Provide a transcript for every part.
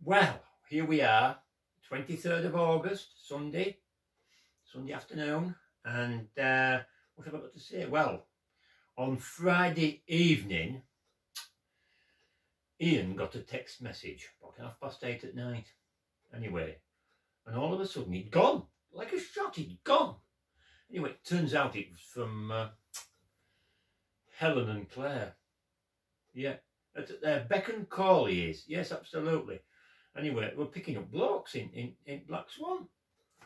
Well, here we are, 23rd of August, Sunday afternoon, and what have I got to say? Well, on Friday evening, Ian got a text message about 8:30 at night, anyway, and all of a sudden he'd gone, like a shot, he'd gone. Anyway, it turns out it was from Helen and Claire. Yeah, at Beck and Call he is, yes, absolutely. Anyway, we're picking up blokes in Black Swan.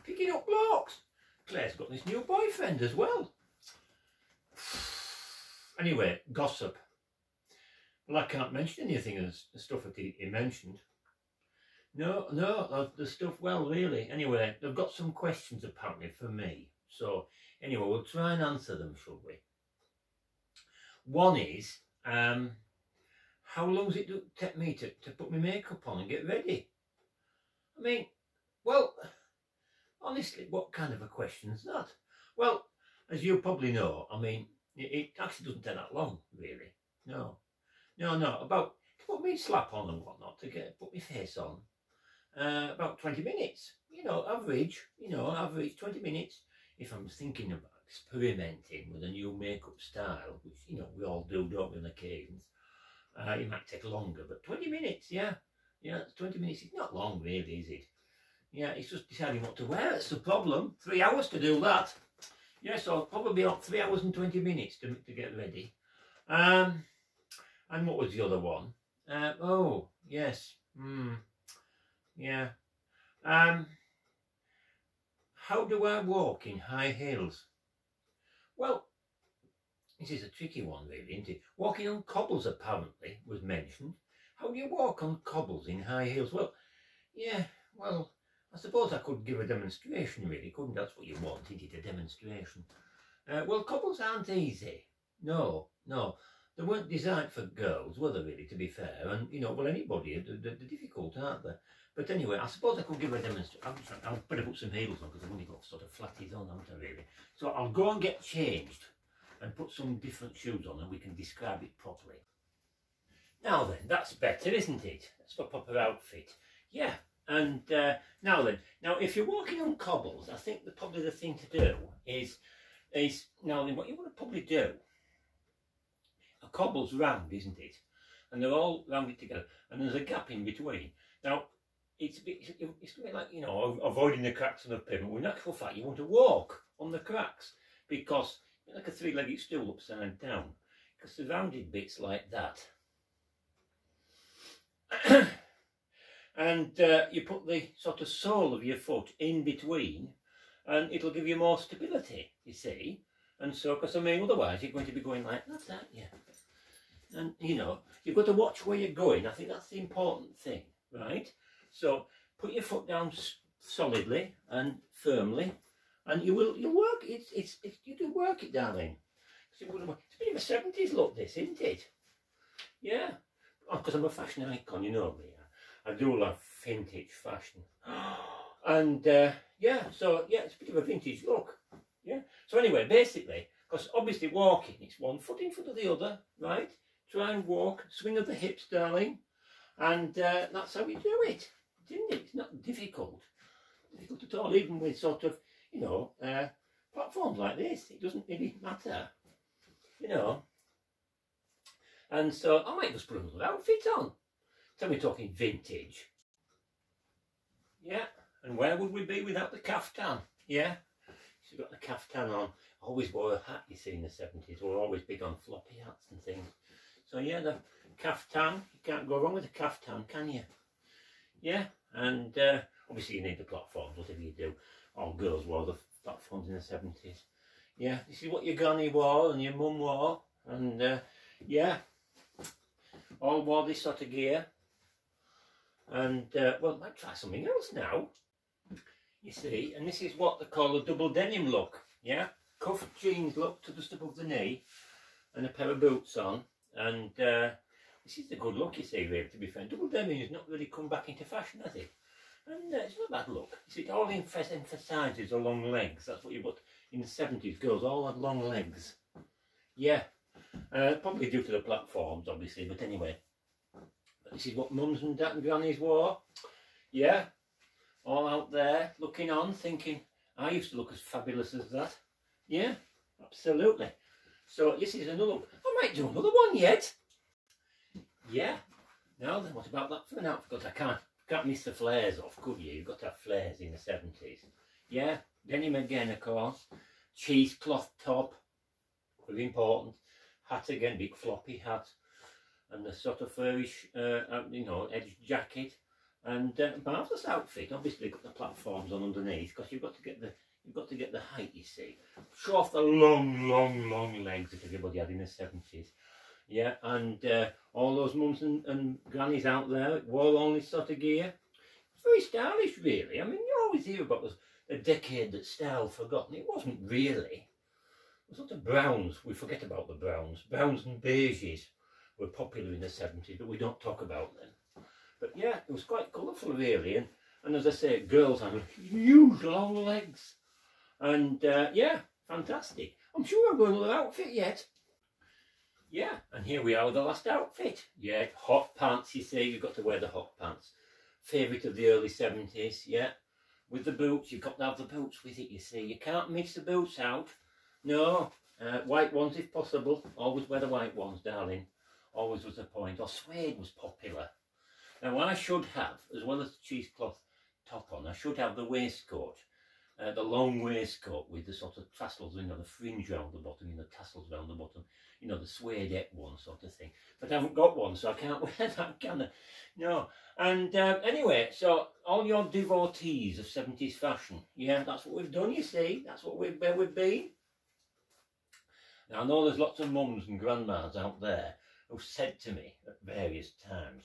Picking up blokes. Claire's got this new boyfriend as well. Anyway, gossip. Well, I can't mention anything of the stuff that he mentioned. No, the stuff, well, really. Anyway, they've got some questions apparently for me. So, anyway, we'll try and answer them, shall we? One is, how long does it take me to put my makeup on and get ready? I mean, well, honestly, what kind of a question is that? Well, as you probably know, I mean, it actually doesn't take that long, really. No, about, to put me slap on and whatnot, to put my face on, about 20 minutes. Average 20 minutes. If I'm thinking about experimenting with a new makeup style, which, we all do, don't we, on occasions. It might take longer, but 20 minutes, yeah, 20 minutes. It's not long, really, is it? Yeah, it's just deciding what to wear. That's the problem. 3 hours to do that. Yeah, so probably about 3 hours and 20 minutes to get ready. And what was the other one? Oh, yes. Yeah. How do I walk in high heels? Well, this is a tricky one, really, isn't it? Walking on cobbles, apparently, was mentioned. How do you walk on cobbles in high heels? Well, yeah, well, I suppose I could give a demonstration, really, couldn't I? That's what you want, isn't it? A demonstration. Well, cobbles aren't easy. No. They weren't designed for girls, were they, really, to be fair? And, well, anybody, they're difficult, aren't they? But anyway, I suppose I could give a demonstration. I'll better put some heels on, because I've only got sort of flatties on, haven't I, really? So I'll go and get changed and put some different shoes on, and we can describe it properly. Now then, that's better, isn't it? That's for proper outfit. Yeah, and now if you're walking on cobbles, I think probably the thing to do is now then, what you want to probably do, a cobble's round, isn't it? And they're all rounded together, and there's a gap in between. Now, it's a bit like, avoiding the cracks on the pavement. Well, in actual fact, you want to walk on the cracks, because like a three-legged stool upside down, because the rounded bits like that. And you put the sort of sole of your foot in between, and it'll give you more stability, you see. And so, because I mean, otherwise you're going to be going like that, aren't you? And you've got to watch where you're going. I think that's the important thing, right? So put your foot down solidly and firmly, and you'll work. You do work it, darling. It's a bit of a 70s look, this, isn't it? Yeah. Because I'm a fashion icon, you know me. I do love vintage fashion. And yeah, so yeah, it's a bit of a vintage look. Yeah. So anyway, basically, because obviously walking, it's one foot in front of the other, right? Try and walk, swing of the hips, darling. And that's how we do it, isn't it? It's not difficult at all, even with sort of, platforms like this. It doesn't really matter, And so I might just put another outfit on. So we're talking vintage. Yeah, and where would we be without the caftan? Yeah, she's got the caftan on. I always wore a hat, you see, in the 70s. We were always big on floppy hats and things. So yeah, the caftan, you can't go wrong with the caftan, can you? Yeah, and obviously you need the platforms, whatever you do. All girls wore the platforms in the 70s. Yeah, this is what your granny wore and your mum wore. And yeah, all wore this sort of gear. And well, I might try something else now, you see. And this is what they call a double denim look. Yeah, cuffed jeans look to just above the knee, and a pair of boots on. And this is the good look, you see, really, to be fair. Double denim has not really come back into fashion, has it? And it's not a bad look. You see, it all emphasises the long legs. That's what you put in the 70s. Girls all had long legs. Yeah, probably due to the platforms, obviously, but anyway. This is what mums and dad and grannies wore. Yeah, all out there looking on, thinking, I used to look as fabulous as that. Yeah, absolutely. So this is another one. I might do another one yet. Yeah. Now then, what about that for an outfit? Because I can't miss the flares off, could you? You've got to have flares in the 70s. Yeah, denim again, of course. Cheesecloth top, very important. Hat again, big floppy hat. And the sort of furish, you know, edged jacket. And marvellous outfit. Obviously, got the platforms on underneath because you've got to get the height. You see, show off the long legs that everybody had in the 70s. Yeah, and all those mums and grannies out there wore all this sort of gear. It's very stylish, really. I mean, you always hear about the decade that style forgotten. It wasn't really. The sort of browns, we forget about the browns. Browns and beiges were popular in the 70s, but we don't talk about them. But yeah, it was quite colourful, really. And as I say, girls had huge long legs. And yeah, fantastic. I'm sure I've got another outfit yet. Yeah, and here we are with the last outfit. Yeah, hot pants, you see, you've got to wear the hot pants. Favourite of the early 70s, yeah. With the boots, you've got to have the boots with it, you see. You can't mix the boots out. No, white ones if possible. Always wear the white ones, darling. Always was the point. Or suede was popular. Now, I should have, as well as the cheesecloth top on, I should have the waistcoat. The long waistcoat with the sort of tassels, you know, the fringe round the bottom, you know, tassels round the bottom, you know, the suede one sort of thing. But I haven't got one, so I can't wear that, can I? No. And anyway, so all your devotees of 70s fashion, yeah, that's what we've done, you see. That's what we've been. Now, I know there's lots of mums and grandmas out there who've said to me at various times,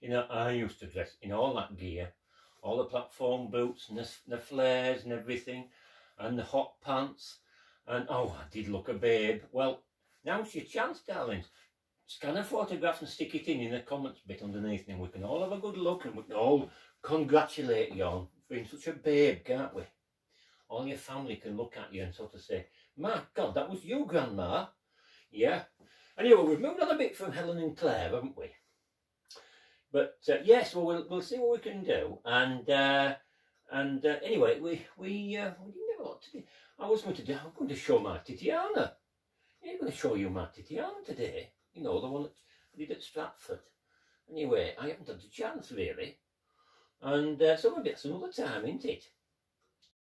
you know, I used to dress in all that gear, all the platform boots and the flares and everything, and the hot pants, and oh, I did look a babe. Well, now's your chance, darlings. Scan a photograph and stick it in the comments bit underneath, and we can all have a good look, and we can all congratulate you on being such a babe, can't we? All your family can look at you and sort of say, my God, that was you, Grandma. Yeah. Anyway, we've moved on a bit from Helen and Claire, haven't we? But yes, well, we'll see what we can do. And anyway, we didn't have a lot to do. I'm going to show my Titiana. Yeah, I'm going to show you my Titiana today. You know, the one that I did at Stratford. Anyway, I haven't had a chance really. And so maybe that's another time, isn't it?